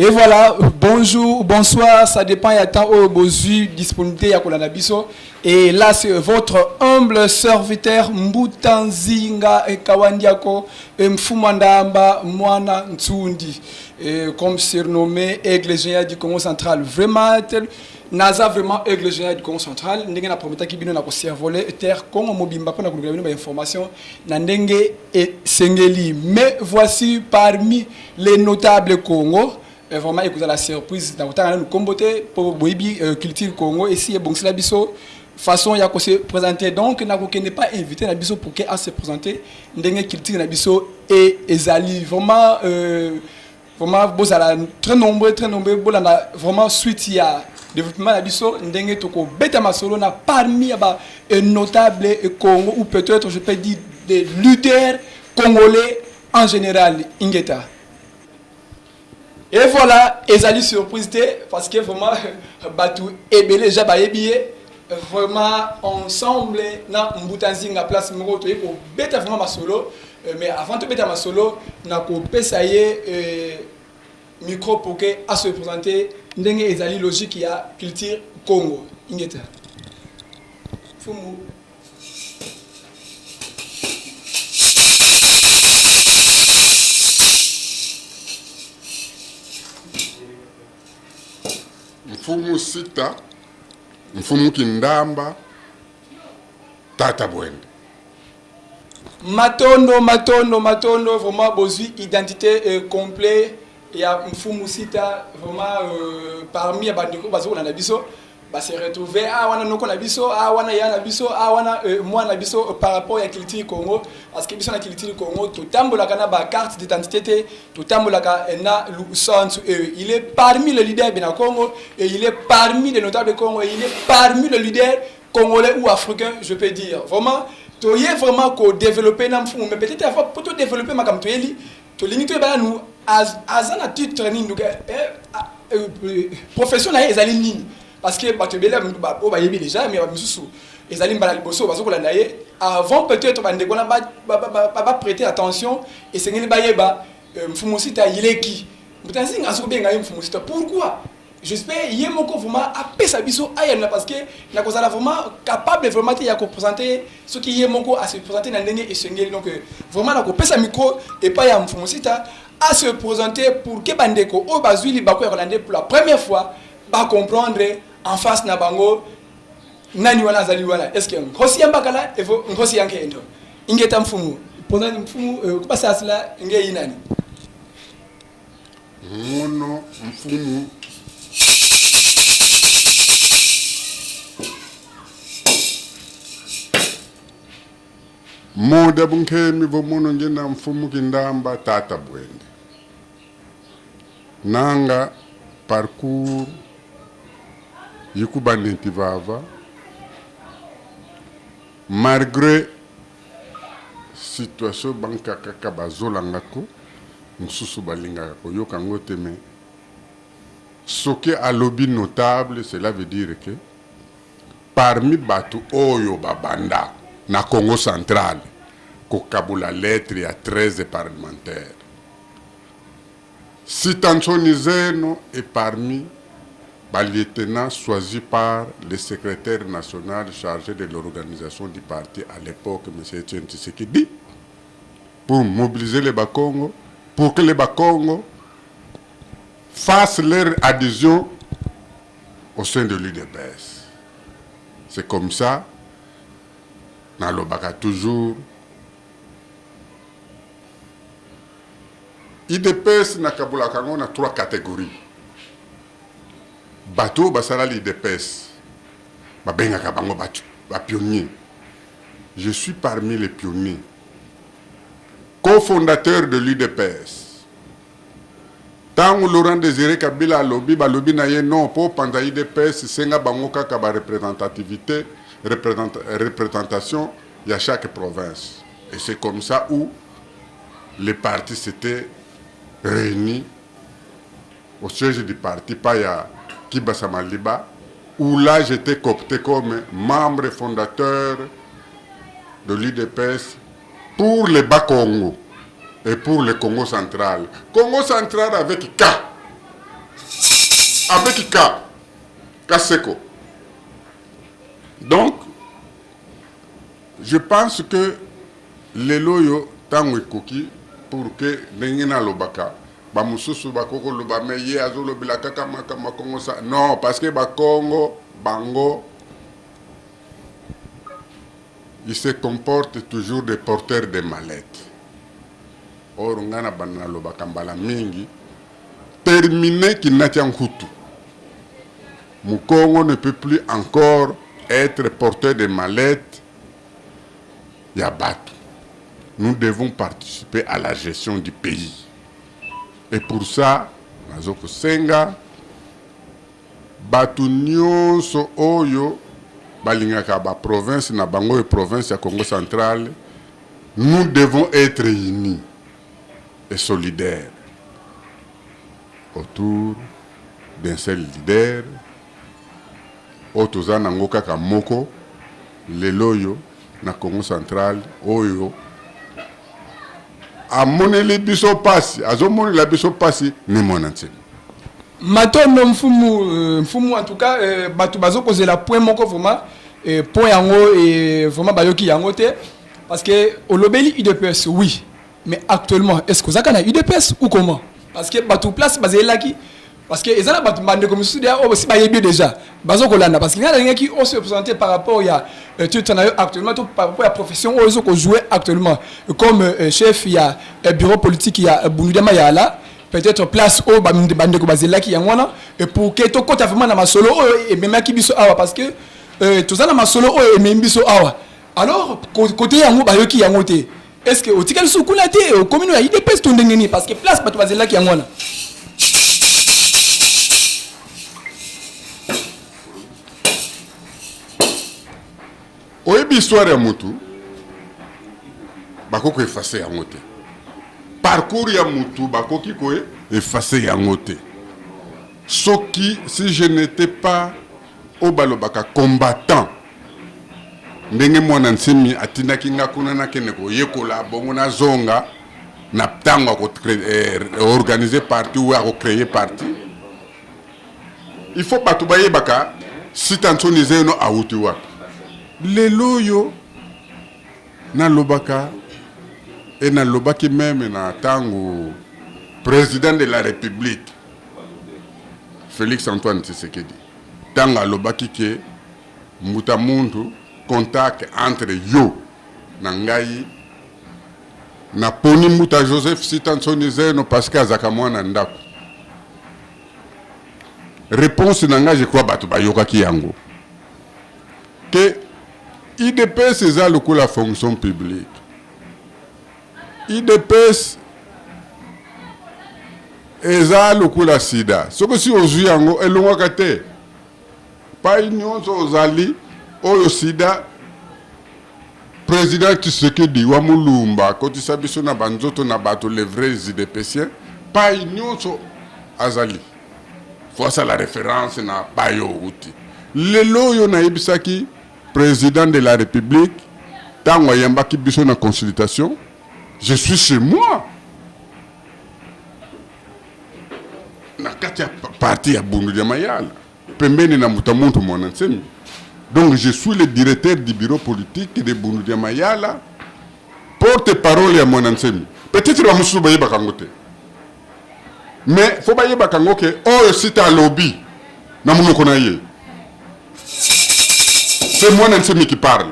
Et voilà, bonjour, bonsoir, ça dépend, il y a tant de besoin, disponibilité, à Kolanabiso. Et là, c'est votre humble serviteur, Mbutanzinga Kawandiako, Mfumandamba, Mwana Ntsundi, comme surnommé Aigle Géant du Congo central. Vraiment, Naza vraiment Aigle Géant du Congo central. Ndenge na prometa ki bino na ko servoler terre Congo mobimba pour na ko bino ba information na ndenge et sengeli. Mais voici parmi les notables Congo. Vraiment écouter la surprise dans nous comboter pour Boibi culture Congo et si bon c'est la biso façon il y a se présenter donc n'a n'est pas invité la biso pour qu'à se présenter ndenge culture la biso et ezali vraiment vraiment beau ça très nombreux bolanda vraiment suite il y a développement la biso ndenge toko beta masolo na parmi ba un notable Congo ou peut-être je peux dire des lutteurs congolais en général ingeta. Et voilà, ezali surprise parce que vraiment Batou ebele jabayebiye vraiment ensemble na Mbutanzinga place moko to ko beta vraiment masolo mais avant de beta masolo na ko pesaye micro pour que à se présenter ndenge ezali logique ya culture Congo ingeta fumu Mfumu sita, mfumu kindamba, tata bwende. Matondo, vraiment besoin identité complet. Il y a mfumu sita, vraiment parmi les bandits bazo na biso, ba se retrouver wana noko na biso, wana ya na biso, wana moi na biso par rapport à culture Congo parce que biso na culture Congo tout tambola kana ba carte d'identité tout tambola na sens il est parmi les leaders de Congo et il est parmi les notables de Congo et il est parmi les leaders congolais ou africains je peux dire vraiment to y vraiment ko développer na mfumu mais peut-être pour tout développer makam to yeli to limite ba nous azana titre ni nous profession na ezali nini parce que batebele ba o ba yebi déjà mais ba misusu ezali mbala liboso bazo kolanda ye avant peut-être ba ndeko na ba prêter attention et sengeli ba yeba mfumusita yileki Mbutanzinga asobenga ye mfumusita pourquoi j'espère yemoko vraiment apesa biso ayana parce que na kozala vraiment capable vraiment ya ko présenter ce qui yemoko à se présenter na ndenge et sengeli donc vraiment na ko pesa micro et pas ya mfumusita à se présenter pour que bandeko o bazwili bako ya kolande pour la première fois ba comprendre en face na bango nani wana zali wana est-ce que ngosi yambakala evo ngosi yanke endo ingeta mfumu pona mfumu kupasa asila inge yinani Mono mfumu Moda bunkemi vomono ngena mfumu kindamba tata bwende nanga parcours yikubandenti vava malgré situation banka kaka bazolanga ko mususu balingaka ko yokango teme soki alobi notable cela veut dire que parmi batu oyo babanda na Congo central ko kabula lettre ya 13 parlementaires Sitanchoni Zeno est parmi les lieutenants choisis par le secrétaire national chargé de l'organisation du parti à l'époque, M. Etienne Tshisekedi, pour mobiliser les Bakongo, pour que les Bakongo fassent leur adhésion au sein de l'UDPS. C'est comme ça, dans le Baka toujours, IDPS na Kabula Kango na 3 catégories. Bateau basala l'IDPS. Babenga kabango batu, ba pionnier. Je suis parmi les pionniers. Co-fondateur de l'IDPS. Tant Laurent Désiré Kabila lobby, ba lobby na ye non pour panda IDPS senga bango kaka ba représentativité, représentation il y a chaque province. Et c'est comme ça où les partis s'étaient réunis au siège du parti Paya Kibasa Maliba, où là j'étais coopté comme membre fondateur de l'UDPS pour le Bas-Congo et pour le Congo central. Congo central avec K. avec Kaseko. Donc, je pense que les loyaux, tant que pour que n'engena lobaka, ba mususu ba koko loba meye azolo bilaka kama Congo ça. Non, parce que ba Congo, Bango, ils se comportent toujours des porteurs de mallettes. Or, on a banana lobaka mbala mingi. Terminé qui n'a pas Hutu. Congo ne peut plus encore être porteur de mallettes. Yabat. Nous devons participer à la gestion du pays. Et pour ça, Nazoko Senga, Batu Nyonso Oyo, Balingaka ba province, na Bango et province ya Congo central, nous devons être unis et solidaires autour d'un seul leader. Otoza Nangoka Kamoko, le loyo na Congo central, Oyo. A moneli biso pasi, azomoni la biso pasi, ni monantine. Matondo mfumu en tout cas batu bazo poser la point moko vraiment point yango et vraiment bayoki yango te parce que olobeli UDPS oui mais actuellement est-ce que ça kana UDPS ou comment parce que batu place basé là qui parce que ezala batu bande comme studia aussi bayebi déjà bazo kolanda parce que ngala qui on se présenter par rapport ya tu en as actuellement tout par rapport à la profession ozo ko jouer actuellement comme chef il y a bureau politique il y a Bunudema ya là peut-être place au bande ko basé là qui yangwana et pour que to kota vraiment na masolo et même qui biso awa parce que tout ça na masolo et même biso awa alors côté yango bayoki yango te est-ce que otikali sukula te commune ya IDPS to ndengeni parce que place batu basé là qui yangwana oyebi histoire ya mutu bakoko effacer yango te parcours ya mutu bakoki ko effacer yango te soki si je n'étais pas au balobaka combattant ndenge mwana nsimi atindaki nga kuna nakende koyekola bongo na zonga na ntango organiser parti ou créer parti il faut bato bayebaka si tansonize no awuti wapi lelo yo na lobaka et na lobaki même na tango président de la République Félix Antoine Tshisekedi tanga lobaki ke muta muntu contact entre yo na ngai na poni muta Joseph Sitanzonizeno parce que azaka mwana ndako réponse na ngai je crois batu bayoka ki yango que IDPS eza lokola fonction publique. IDPS eza lokola sida. Soko si ozwi yango elongwaka te. Pa nyonso ozali oyo sida président Tshisekedi wa Mulumba kotisa biso na banzoto na bato les vrais IDPsiens pa nyonso azali. Faut la référence na bayo uti. Lelo yo na yebisaki président de la République, tant que yamba qui biso na consultation, je suis chez moi. Na katia parti ya Bunudema yala, pembeni na mutamuntu mwanansemi. Donc je suis le directeur du bureau politique de Bunudema yala, porte-parole ya mwanansemi. Peut-être la musu baye bakangote. Mais faut baye bakangoke oh sita lobby na munoko na ye. C'est moi qui parle.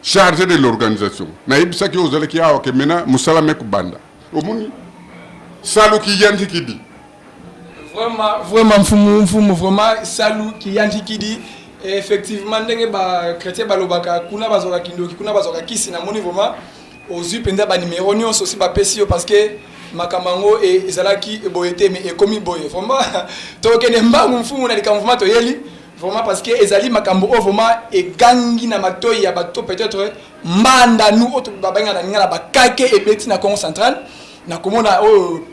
Chargé de l'organisation. Na ibisa ki ozale ki awa ke mena musala meku banda. Omuni salu ki yanti ki di. Vraiment mfumu vraiment salu ki yanti ki di. Effectivement ndenge ba chrétien balobaka kuna bazoka kindoki kuna bazoka kisi na moni vraiment ozu penda ba numéro nyonso aussi ba pesio parce que makamango et ezalaki boyete mais ekomi boye. Vraiment tokene mbangu mfumu na likamvuma to yeli. Vraiment parce que ezali makambo vraiment et gangi na matoyi ya bato peut-être manda nous autres babanga na ngala bakake et beti na Congo central na komona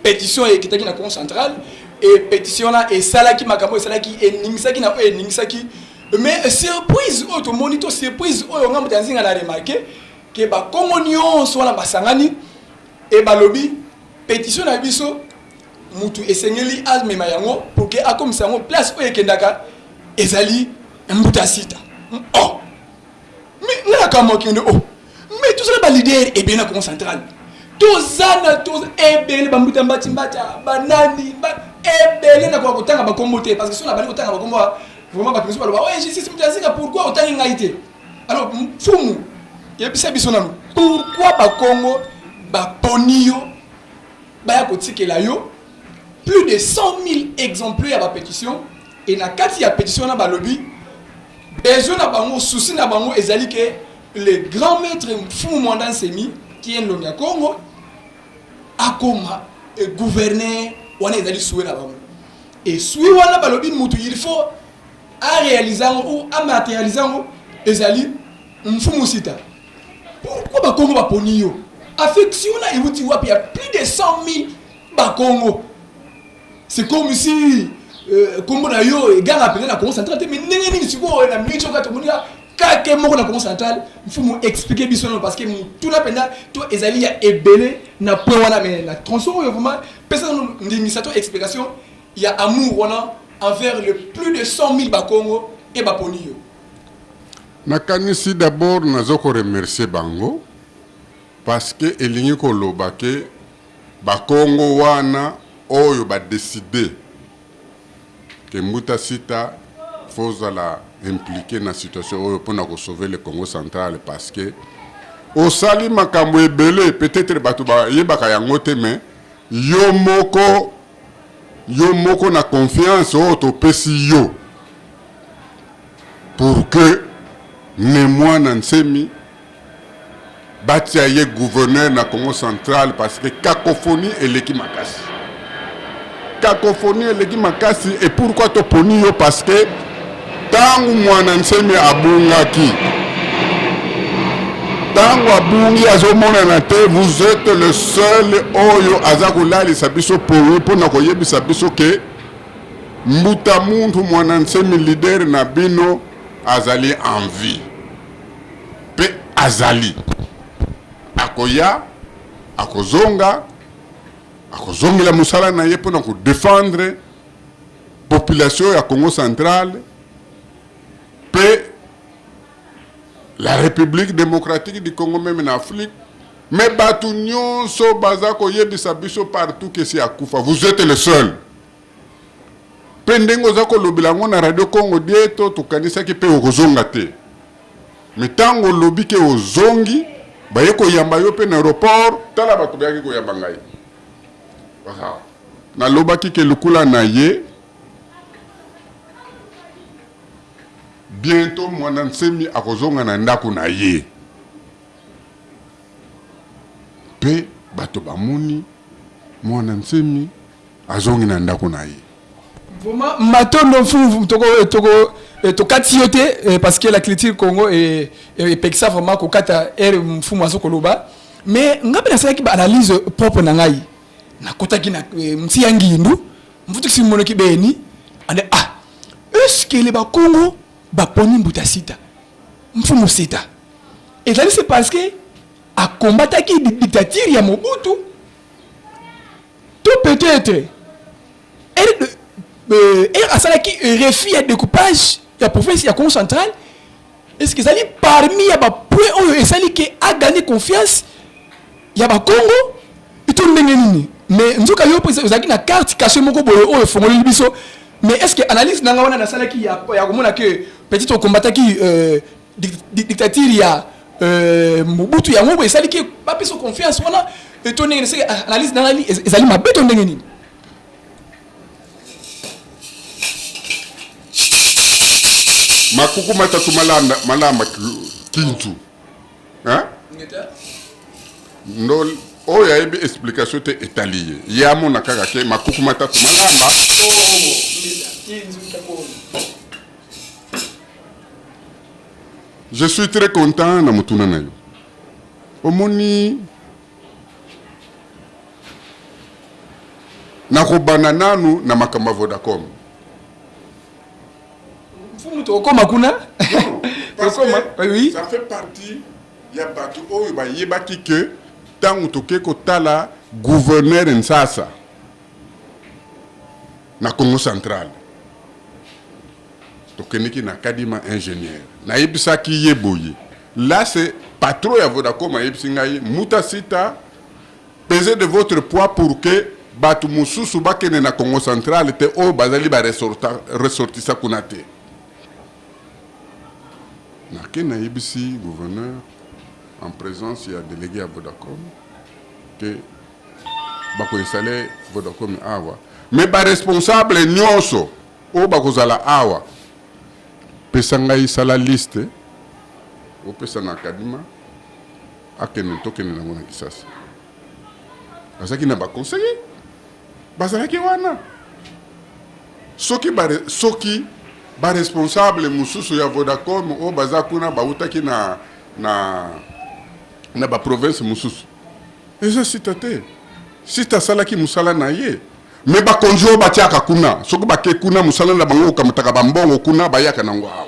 pétition et kitaki na Congo central et pétition là et salaki makambo salaki et ningisaki na ningisaki mais surprise auto monito surprise oyo ngam tanzinga na remarquer que ba Congo nyonso wana basangani et ba lobby pétition na biso mutu esengeli amema yango pour que akomisa yango place oyo ekendaka ezali mbuta sita. Oh mais ngana kama kende oh mais tout ça ba leader et bien na Congo central tozana toz ebele ba mbuta mbatimbata banani ba ebele na kwa kotanga ba kombote parce que si on a bali kotanga ba kombo vraiment ba kimisi ba loba ouais justice mbuta sika pourquoi autant ngaité alors fumu yebisa biso nanu pourquoi ba Congo ba ponio ba ya kotikela yo plus de 100 000 exemplaires à la pétition et na kati ya pétition na ba lobby besoin na bango souci na bango ezali que le grand maître Mfumu Mwanda Nsemi qui est l'homme ya Congo akoma et gouverneur wana ezali souhait na bango et souhait wana ba lobby mutu il faut à réaliser ou à matérialiser ezali Mfumu Sita. Pourquoi ba Congo ba poni yo affection na iwuti wapi ya plus de 100 000 ba Congo. C'est comme si comme na yo et gars appelé na Congo central mais ndenge nini siko na micho ka tomunia ka ke moko na Congo central il faut mu expliquer biso parce que tout na penda to ezali ya ebele na point wana mais na tronçon vraiment personne ndingisa to explication il y a amour wana envers le plus de 100 000 ba Congo et ba poni yo. Nakanisi d'abord nazoko remercier bango parce que elingi ko lobake ba Congo wana oyo ba décider que Mbuta Sita faut la impliquer dans la situation oyo pour na sauver le Congo central parce que au sali makambo ebele peut-être batu ba yebaka yango te mais yo moko na confiance au to pesi yo pour que mémoire Nsemi batia ye gouverneur na Congo central parce que cacophonie et l'équipe makasi. Cacophonie et l'équipe makasi et pourquoi to poni yo parce que tangu mwana Nsemi abungaki tangu abungi azomona na te vous êtes le seul oyo azakulali sabiso pour na koyebisa biso ke mbuta muntu mwana Nsemi leader na bino azali en vie pe azali akoya akozonga akozongela musala na ye pona ko défendre population ya Congo central pe la République démocratique du Congo même en Afrique mais batu nyonso bazako yebisa biso partout que c'est akufa vous êtes le seul pendengo zako lobilango na radio Congo dieto tukanisa ki pe okozonga te mais tango lobi ke ozongi baye ko yamba yo pe na aéroport tala batu bayaki ko yamba ngai waka na lobaki ke lukula na ye bientôt mwana Nsemi akozonga na ndako na ye pe bato bamoni mwana Nsemi azongi na ndako na ye. Vraiment, matondo fou to katiote parce que la critique Congo et pexa vraiment ko kata fou maso koloba mais ngabe na sala ki ba analyse propre na ngai na kotaki na mti yangindu mvutu ki simono ki beni ande est-ce que les ba Congo ba poni Mbuta Sita Mfumu Sita et ça c'est parce que a combattre qui dictature ya Mobutu tout peut-être et à ça qui refuse le découpage de la province de Congo central est-ce que ça dit parmi ya ba point où ça dit qui a gagné confiance ya ba Congo et tout ndengeni mais nzoka yo pesa ozaki na carte cachée moko boyo o fongoli biso mais est-ce que analyse nanga wana na sala ki ya komona que petit au combattant qui dictature ya Mobutu ya ngobo esali ki ba peso confiance wana et tout ndengeni c'est analyse nanga ezali mabeto ndengeni. Makuku matatu malamba kintu hein ndol o ya ebe explication te étalier ya mona kaka ke makuku matatu malamba je suis très content na mutuna na yo omoni na kobana nanu na makamba Vodacom. Oui. Ça fait partie il y a batu oyo ba yebaki que tangu toke ko tala gouverneur Nsasa na Congo central. Tokeniki na kadima ingénieur. Na yebisa ki yeboye. Là c'est patron ya Vodacom yebisi ngai mutasita pesez de votre poids pour que batu mususu bakene na Congo central te o bazali ba ressortissa kunate. Na kena yebisi gouverneur en présence il y a délégué à Vodacom que bako installer Vodacom awa. Mais ba responsable nyonso o bako zala awa. Pesanga isala liste o pesa na kadima akene tokene na mona kisasa. Azaki na ba conseiller bazalaki wana soki ba responsable mususu ya Vodacom o bazakuna bautaki na ba province mususu. Eza sitate sita salaki musala na ye me ba konjo batiaka kuna soki ba ke kuna musala na bango kamutaka bambongo kuna bayaka nango awa.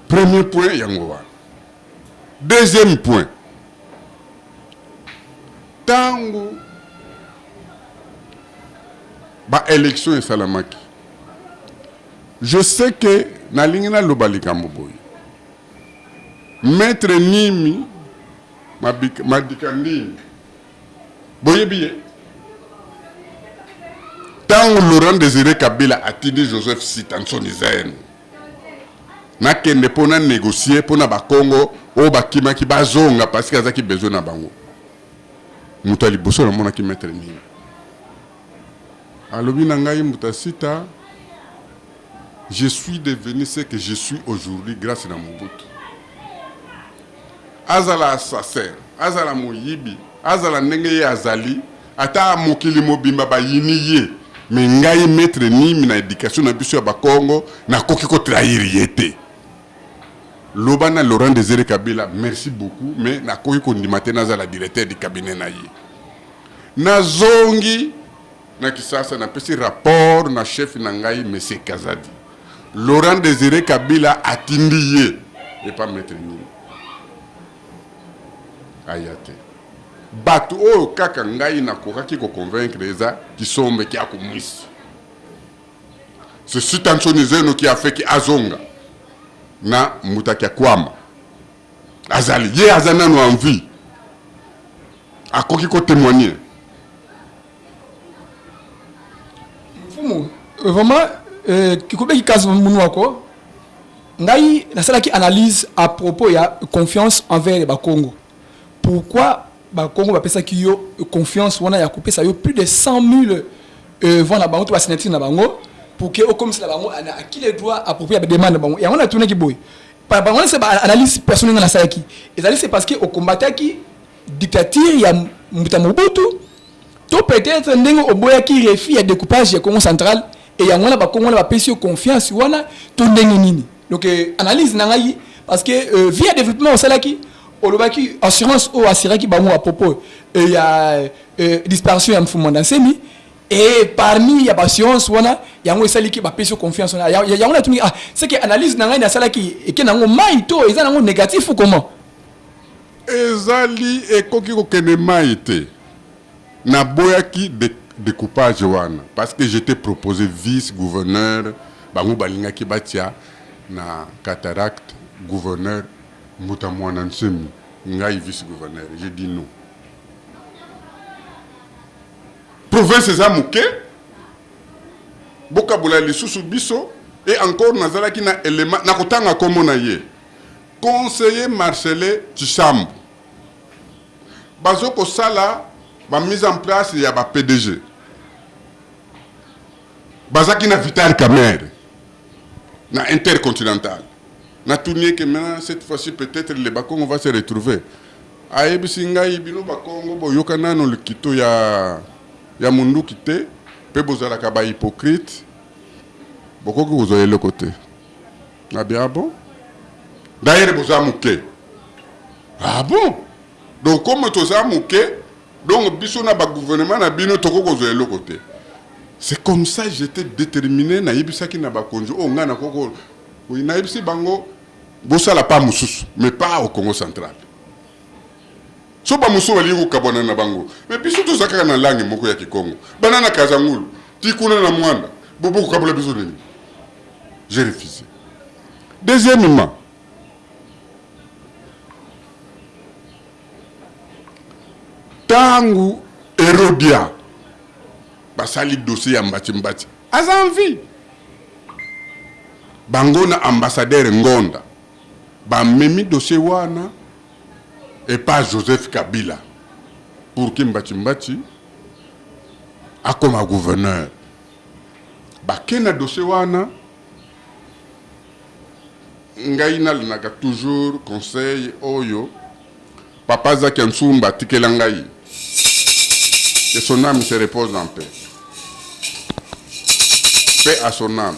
Premier point yango wana. Deuxième point, tango ba élection et salamaki. Je sais que na lingina lobalika moboy. Maître Nimi madikandi boye biye. Tango Laurent Désiré Kabila a tidi Joseph Sitanson Isaïen. Na kende pona négocier pona ba Congo o bakima ki bazonga parce que azaki besoin na bango. Mutali boso na mona ki maître ni. Alobi na ngai mutasita je suis devenu ce que je suis aujourd'hui grâce à Mobutu. Azala assassin, azala moyibi, azala ndenge azali, ata mokili mobimba ba yiniye. Mais ngai maître ni na éducation na biso ya ba Congo na koki ko trahir yete. Lobana Laurent Désiré Kabila, merci beaucoup, mais na koki ko ndimate nazala directeur du cabinet na ye. Na zongi na kisasa na pesi rapport na chef na ngai monsieur Kazadi. Laurent Désiré Kabila atindiye et pas maître ni. Ayate. Batu o kaka ngai na kokaki ko convaincre eza qui sombe ki akumwisi. C'est Sitanson Isaïen qui a fait ki azonga na mutaki kwama. Azali ye azana no envie. Akoki ko témoigner. Mfumu vraiment kikobe kikazo munu wako ngai nasalaki analyse à propos ya confiance envers ba Congo. Pourquoi ba Congo ba pesa ki yo confiance wana ya kopesa yo plus de 100 000 vont na bango to ba signature na bango pour que au comme ça bango à qui les droits appropriés ba demande bango et on a tourné ki boy par bango c'est ba analyse personnelle na salaki et ça c'est parce que au combattant qui dictature ya Mobutu to peut-être ndenge oboya ki refi ya découpage ya Congo central et ya ngona ba Congo na ba pesa yo confiance wana to ndenge nini donc analyse na ngai parce que via développement au salaki olobaki assurance o assuraki bango à propos il y a dispersion ya mfumo ndansemi et parmi ya assurance wana yango esaliki ba pesa confiance wana yango na tuni c'est que analyse na ngai na salaki et que nango maito eza nango négatif ou comment ezali ekoki ko kene maite na boyaki découpage wana parce que j'étais proposé vice-gouverneur bango balingaki batia na cataracte gouverneur Mutamwana Nsemi ngai vice-gouverneur j'ai dit non province eza muke boka bola lisusu biso et encore nazalaki na élément na kotanga komo na ye conseiller Marcelin Tchambu bazoko sala ba mise en place ya ba PDG bazaki na Vital Kamerhe na Intercontinental. Na tourné que maintenant, cette fois-ci, peut-être les Bakongo va se retrouver. Aïe, Singa, Ibino Bakongo, Boyokana, no le Kito, ya Mundu Kite, Pebozala Kaba hypocrite, Boko que vous avez le côté. Ah bien, bon? D'ailleurs, vous avez mouké. Ah bon? Donc, comme tu as mouké, donc, Bissona ba gouvernement, na bino toko vous avez le côté. C'est comme ça que j'étais déterminé, na Ibisaki na Bakonjo, oh, ngana koko, oui, na Ibisi Bango, Bossa la pas Moussous, mais pas au Congo central. so ba muso wali ko kabona na bango mais biso to zakaka na langue moko ya Kikongo banana kazangulu tikuna na mwanda bobo ko kabola biso nini. J'ai refusé. Deuxièmement, tangu Erodia basali dossier ya mbati aza envie bango na ambassadeur Ngonda ba memi dossier wana et pas Joseph Kabila pour que mbati akoma gouverneur ba kena dossier wana ngai nalinaka toujours conseil oyo papa Zaki Nsumba tikela ngai que son âme se repose en paix. Paix à son âme.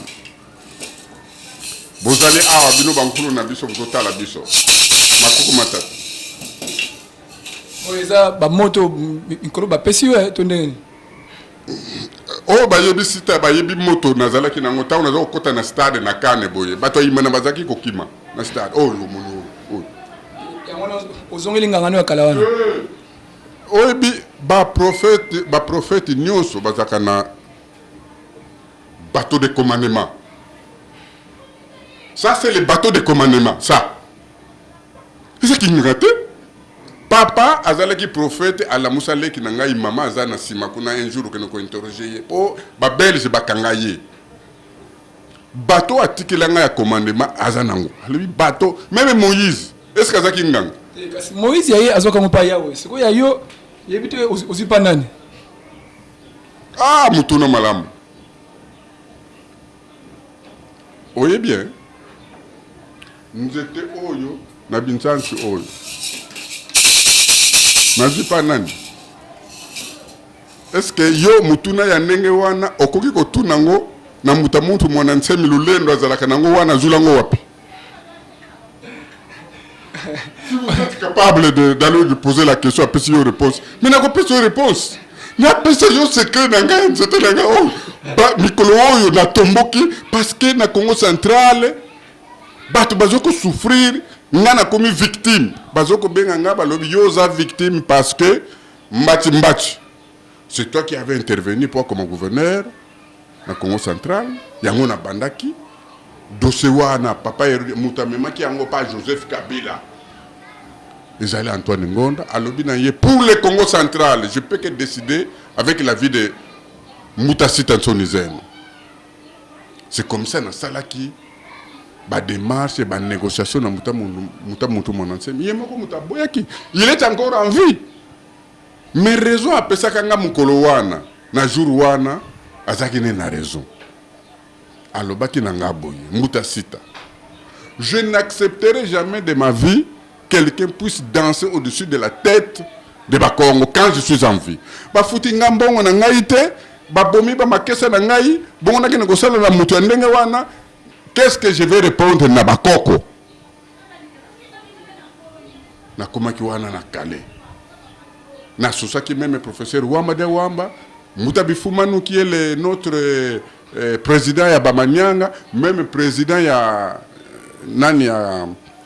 Vous allez à bino bankulu na biso botala biso. Makuku matata. Oeza ba moto nkolo ba pesi we tondeni. Oh ba yebi sita ba yebi moto nazala ki nango ta unazo kota na stade na kane boye. Bato yimana bazaki kokima na stade. Oh yo mono. Oh. Yango ozongeli ngangano ya kalawana. Oyebi ba prophète nyonso bazaka na bateau de commandement. Ça c'est le bateau de commandement, ça. C'est ce qui me rate. Papa azalaki prophète ala musale ki nangai mama azana sima kuna un jour que nous interroger po ba belge bakanga ye. Bateau atikelanga ya commandement azanango. Le bateau même Moïse, est-ce que azaki nganga? Moïse yaye azoka mupa yawe. Siko ya yo yebite ozipa nani? Ah mutuna malamu. Oye bien. Nous étions oyo na binsansi oyo. Nazipa nani? Est-ce que yo mutuna ya ndenge wana okoki kotuna ngo na mutamuntu mwana nsemi lulendo azalaka nango wana zulango wapi? Si vous êtes capable d'aller lui poser la question, après si vous réponse. Mais n'a pas de réponse. N'a pas de secret dans le c'était là. Oh, Mikolo yo na tomboki parce que na Congo central, bato bazoko souffrir, ngana komi victime. Bazoko benga nga balobi yoza victime parce que mbati. C'est toi qui avais intervenu pour comme gouverneur na Congo central, yango na bandaki. Dossier wana papa mutamema ki yango pas Joseph Kabila. Ils allaient Antoine Ngonda, pour le Congo central, je peux que décider avec la vie de Moutassi Tansonizen. C'est comme ça, dans Salaki, la démarche et la négociation dans Moutamoutou Monansem. Il est encore en vie. Mais raison à ça kanga mukolo wana, na jour wana, azakine na raison. Alobaki nanga boye, Moutasita. Je n'accepterai jamais de ma vie quelqu'un puisse danser au-dessus de la tête de Bakongo quand je suis en vie. Ba futi ngambongo na ngai te, ba bomi ba makesa na ngai, bongo na kene kosala na mutu ndenge wana, qu'est-ce que je vais répondre na bakoko? Na komaki wana na kale. Na sosaki même professeur Wamba de Wamba, Mutabifumanu qui est notre président ya Bamanyanga, même président ya nani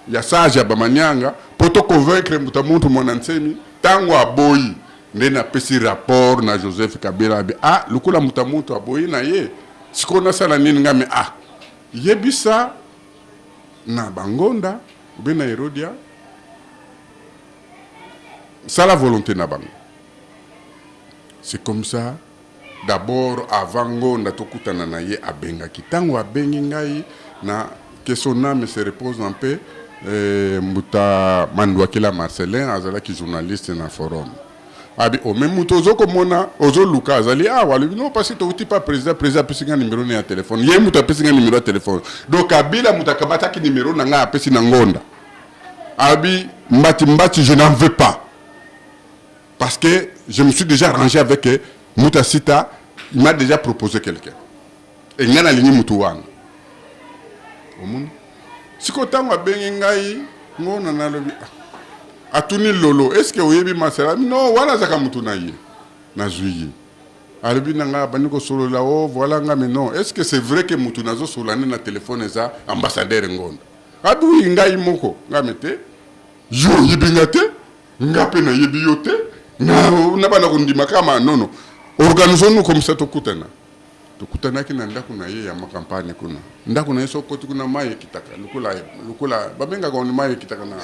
ya sage ya Bamanyanga, pour te convaincre mutamuntu Monansemi, tango aboyi, ndena pesi rapport na Joseph Kabila bi ah lukula mutamuntu aboyi na ye, sikona sala nini ngame ah yebisa na Bangonda ube na Erodia ça la volonté na bango. C'est comme ça. D'abord avant Ngonda tokutana na ye abenga kitango abengi ngai na que son âme se repose en paix. Mouta Mandouakila Marcelin azalaki journaliste na forum. Abi o même muto zoko mona ozo luka azali ah wali non parce que tu pas président pesinga numéro na téléphone. Ye muta pesinga numéro de téléphone. Donc Kabila mutakabata ki numéro na nga pesi na Ngonda. Abi mbati je n'en veux pas. Parce que je me suis déjà arrangé avec Moutasita, il m'a déjà proposé quelqu'un. Et il y a une ligne Moutouane. Si vous avez ngai, ngona na lobi. Atuni lolo, est-ce que vous avez masera? Non, voilà zaka mutuna ye. Na juillet. Alobi nanga baniko solo la oh voilà nga mais non. Est-ce que c'est vrai que mutuna zo solane na téléphone za ambassadeur Ngonda? Abi ngai moko, ngamete. Yo yibingate. ngape na yebi yote na bana kundima kama nono organisons-nous comme ça tokutana ki na ndako na ye ya makampanye kuna ndako na yeso koti kuna maye kitaka lukula babenga ko ni maye kitaka na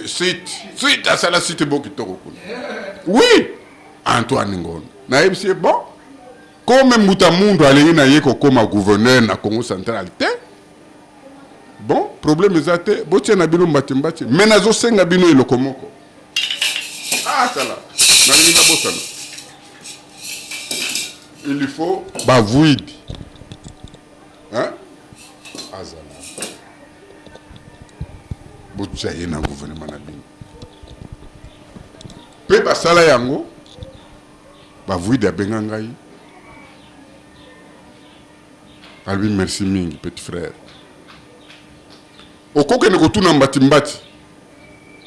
site asala site bo kitoko kuna oui Antoine Ngondo na yebisi bon comme muta mundu alingi na ye ko koma gouverneur na Congo central te bon problème ezate botia na bino mbati mais nazo senga bino elokomoko sala na bosana il faut bavouidi hein azala botia ye na gouvernement na bino pe basala yango bavouidi abenga ngai albi merci mingi petit frère okoke ne kotuna mbati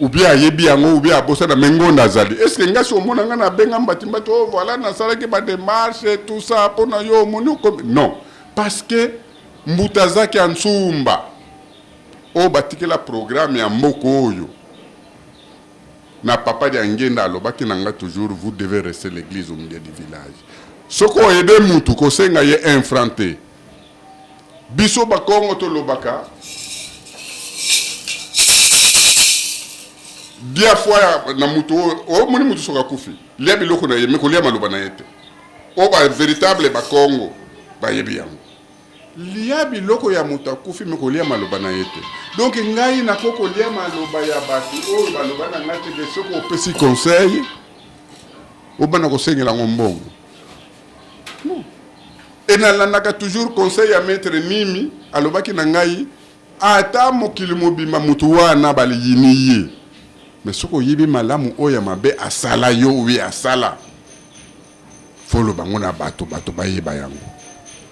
ou bien ayebi yango ou bien abosa na mengonda azali est-ce que ngasi omona nga na benga mbati oh voilà na sala ke ba démarche tout ça pona yo moni comme non parce que mbutazaki ansumba o batikela programme ya mboko oyo na papa di angenda alobaki nanga toujours vous devez rester l'église au milieu du village soko ede mutu ko senga ye infranté biso ba Kongo to lobaka dia fois na mutu o moni mutu soka kufi lia biloko na ye me ko lia maloba na yete o ba véritable ba Kongo ba yebi yango lia biloko ya mutu akufi me ko lia maloba na yete donc ngai na koko lia maloba ya batu o baloba na ngate ke soko opesi conseil o bana ko sengela ngombongo non et nalandaka toujours conseil ya maître Mimi alobaki na ngai ata mokili mobima mutu wana bali yiniye mais soko yibi malamu oya mabe asala yo oui asala folo bango na bato bayeba yango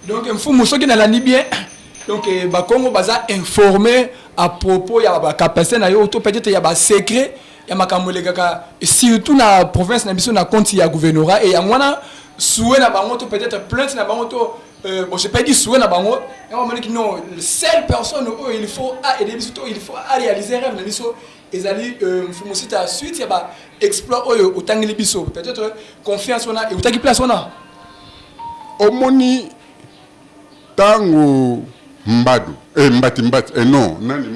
donc mfumu soki na landi bien donc ba Congo baza informé à propos ya ba capacité na yo to peut-être ya ba secret ya makambo lekaka surtout na province na biso na compte ya gouvernorat et ya ngwana soué na bango to peut-être plainte na bango to bon j'ai pas dit soué na bango et on me dit non seule personne où il faut aider biso to il faut réaliser rêve na biso ezali mfumu sita suite ya ba exploit oyo otangeli biso peut-être confiance ona et utaki place ona omoni tango mbadu mbati non nani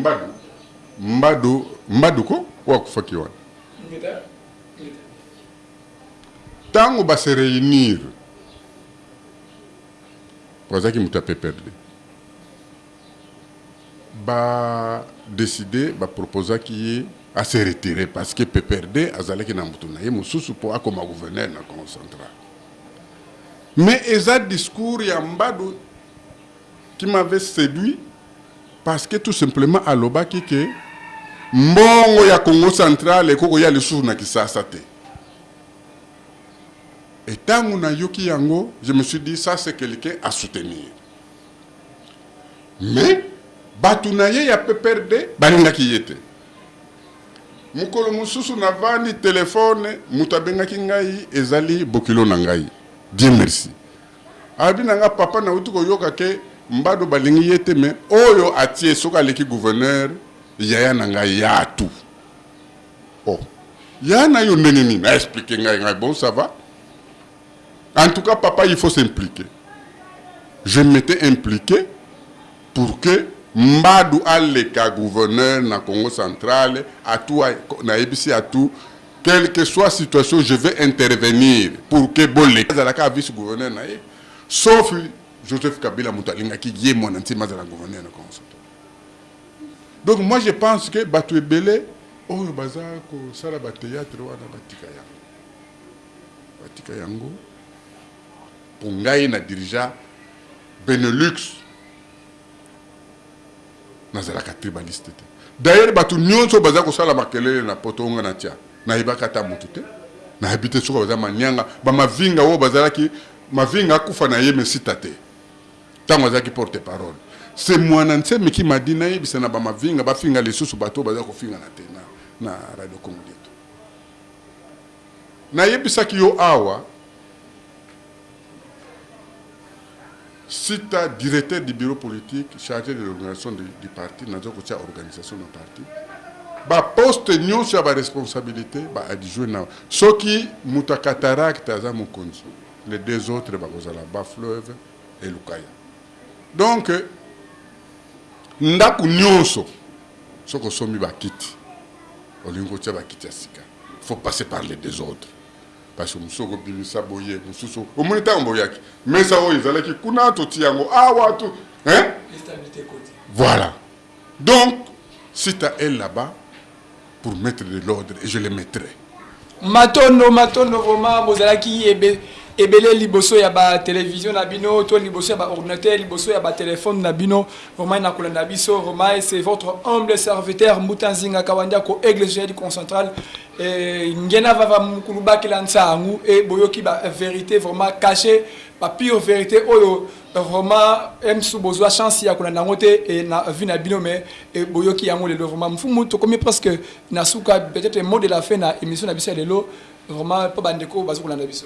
mbadu ko wa kufaki wana tango ba se réunir pozaki muta perdre ba décider ba proposer qui à se retirer parce que PPRD azalaki na mutu na ye mususu po akoma gouverneur na Congo central mais eza discours ya mbadu qui m'avait séduit parce que tout simplement alobaki que mbongo ya Congo central ekoko ya lisusu na Kisasa te et tango na yoki yango je me suis dit ça c'est quelqu'un à soutenir mais batu na ye ya PPRD balingaki yete mukolo mususu na vandi telefone mutabengaki ngai ezali bokilo na ngai Dieu merci abina nga papa na utuko yoka ke mbado balingi yete me oyo atie soka leki gouverneur yaya na ngai ya tout oh ya na yo ndenge na expliquer ngai bon ça va en tout cas papa il faut s'impliquer je m'étais impliqué pour que mbadu aleka gouverneur na Congo central à tout na ebisi à tout quelle que soit situation je vais intervenir pour que bolé azalaka vice gouverneur na ye sauf Joseph Kabila mutalinga ki yé mon antima za gouverneur na Congo central. Donc moi je pense que batu ebele oh baza ko sala ba théâtre wana batika yango pour ngai na dirigeant Benelux nazalaka tribaliste te d'ailleurs batu nyonso baza ko sala makelele na potonga na tia na ibaka ta mutu te na habite soko baza manyanga ba mavinga wo bazalaki mavinga kufa na ye mesita te tango azaki porte parole c'est mwana nseme ki madina yebisa na ba mavinga ba finga lisusu bato baza ko finga na te na radio Congo leto na yebisa ki yo awa Sita directeur du bureau politique chargé de l'organisation du parti, n'a pas organisation du parti. ba poste nyonso ya ba responsabilité ba adjoint na soki muta cataracte aza mokonzi les deux autres bakozala ba fleuve et lukaya donc ndaku nyonso soko somi bakiti olingo tia bakiti asika faut passer par les deux autres parce que musoko bimisa boye mususu omonita mboyaki mais ça o ezalaki kuna to tiango watu hein stabilité côté voilà donc c'est à elle là-bas pour mettre de l'ordre et je les mettrai matondo vraiment bozalaki ebele liboso ya ba télévision na bino to liboso ya ba ordinateur liboso ya ba téléphone na bino vraiment na kolanda biso vraiment c'est votre humble serviteur Mbutanzinga Kawandia ko Aigle du concentral ngena vava mukuluba kilansangu et boyoki ba vérité vraiment cachée ba pure vérité oyo vraiment emsu bozwa chance ya kolanda ngote et na vu na bino mais boyoki yango le vraiment mfumu to comme presque na suka peut-être mot de la fin na émission na biso lelo vraiment pas bandeko bazo kolanda biso.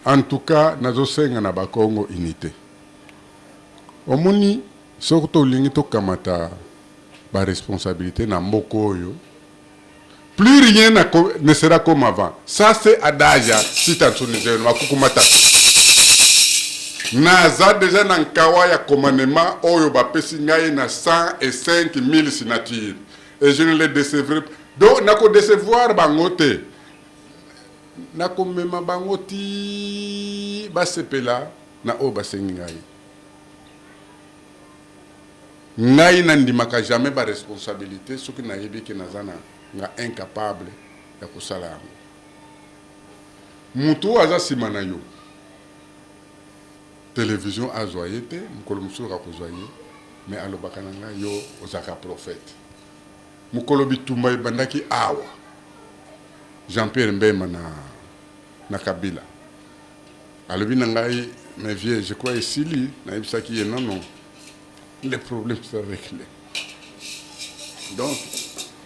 En tout cas, nazosenga na bakongo unité. Omoni surtout lingi to kamata ba responsabilité na mboko oyo. Plus rien ne sera comme avant. Ça c'est adage si tanto nizeno makukumata. Naza déjà na nkawa ya commandement oyo ba pesi ngai na 105 000 signatures et je ne les décevrai. Donc nako décevoir bangote. Nakomema bangoti basepela na o basengi ngai nandimaka jamais ba responsabilité soki nayebi ke nazana nga incapable ya kosala yango mutu aza sima na yo télévision azwa ye te mokolo mosusu akozwa ye mais alobaka na ngai yo ozaka prophète mokolo bitumba ebandaki awa Jean-Pierre Mbema na Kabila. Alobi nangai mes vieux, je crois ici li na ibisa ki non les problèmes sont réglés. Donc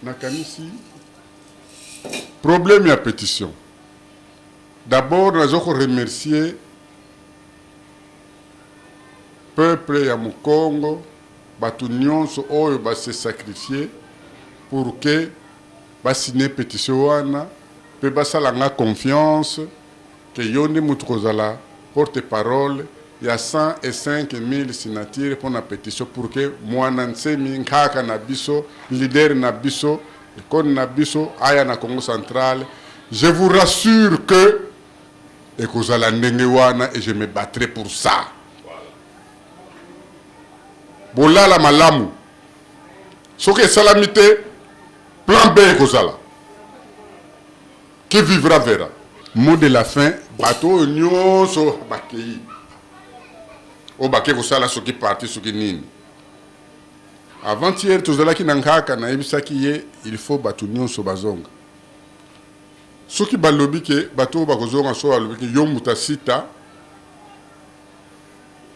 nakanisi problème ya pétition. D'abord nous allons remercier peuple ya Mukongo batu nyonso oyo ba se sacrifier pour que ba signer pétition wana pe basalanga confiance que yonde mutukozala porte-parole il y a 105 000 signatures pour la pétition pour que mwana nsemi nkaka na biso leader na biso ekon na biso aya na Congo central. Je vous rassure que ekozala ndenge wana et je me battrai pour ça. Bolala malamu soki salamité plan B ekozala qui vivra verra. Mot de la fin, bateau nyonso bakei. O bake ko sala soki parti soki nini. Avant-hier tozalaki nankaka na ebisaki ye il faut bateau nyonso bazonga. Soki balobi ke bateau bakozonga so balobi ke yo mutasita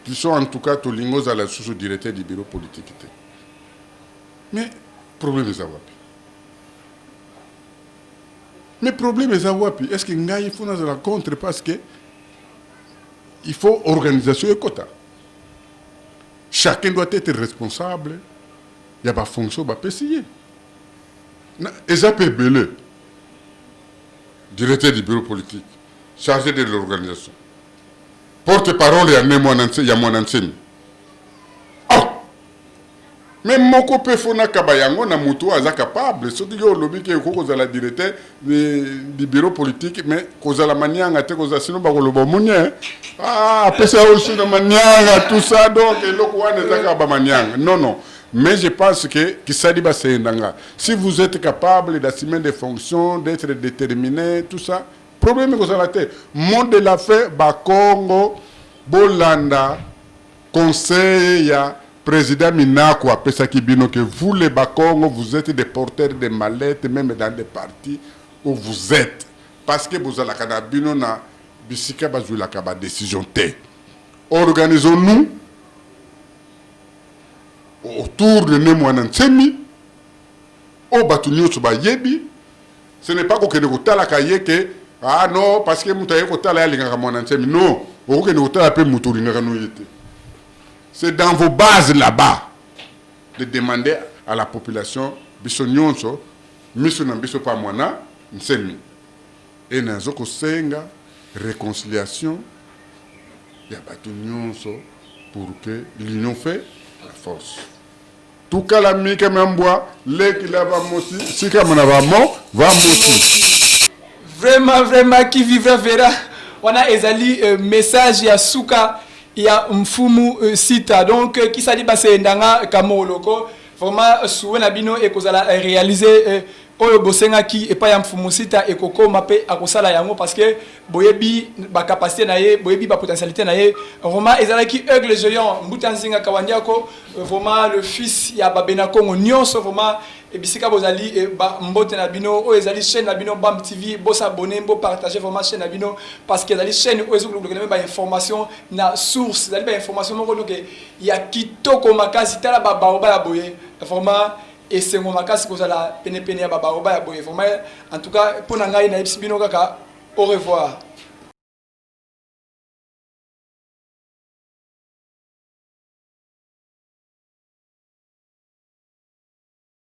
qui sont en tout cas tolingos à la sous-directeur du bureau politique. Mais problème est wapi. Mais problème est wapi. Est-ce que il faut nous la contre parce que il faut organisation et quota. Chacun doit être responsable. Il y a pas fonction ba payer. Ezapé belé. Directeur du bureau politique, chargé de l'organisation. Porte-parole ya mwanantsemi. Mais moko pe fona kabayango na mutu aza capable soki yo lobi ke ko kozala directeur du bureau politique mais kozala manianga te kozala sino ba koloba munye pesa aussi na manianga tout ça donc eloko wana ezaka ba manianga non mais je pense que kisadi ba sendanga si vous êtes capable d'assumer des fonctions d'être déterminé tout ça problème kozala te monde de la fait ba Congo bolanda conseil ya Président Minako a pensé que vous les Bakongo, vous êtes des porteurs de mallettes, même dans des partis où vous êtes. Parce que vous avez la canabino na bisika bazu la kaba décision T. Organisons-nous autour de Nemouanan Tsemi, au Batunio Suba Yebi. Ce n'est pas que nous avons la que ah non, parce que nous avons la Lingamonan Tsemi. Non, nous avons la paix Moutourinaranouité. C'est dans vos bases là-bas de demander à la population, Bissonyonso, miso na biso pa mwana nsemi et nazo kosenga réconciliation ya bato nyonso pour que l'union fait la force. Tout cas la mika membwa leki la ba mosi sika mona ba mo va vraiment qui vivra verra. Wana ezali message ya suka ya mfumu sita donc qui sali base ndanga kamoloko vraiment souwe na bino ekozala réaliser oyo bosenga ki epa ya mfumu sita ekoko mape akosala yango parce que boyebi ba capacité na ye boyebi ba potentialité na ye vraiment ezalaki aigle géant Mbutanzinga Kawandiako vraiment le fils ya babena Kongo nyonso vraiment ebisika bozali ba mbote na bino o ezali chaîne na bino Bam TV bosa abonner bo partager vraiment chaîne na bino parce que ezali chaîne o ezokuluka ba information na source ezali ba information moko donc ya kitoko makasi tala ba baoba ya boye vraiment et c'est mon makasi kozala pene ya ba baoba ya boye vraiment en tout cas pour ngai na bino kaka au revoir.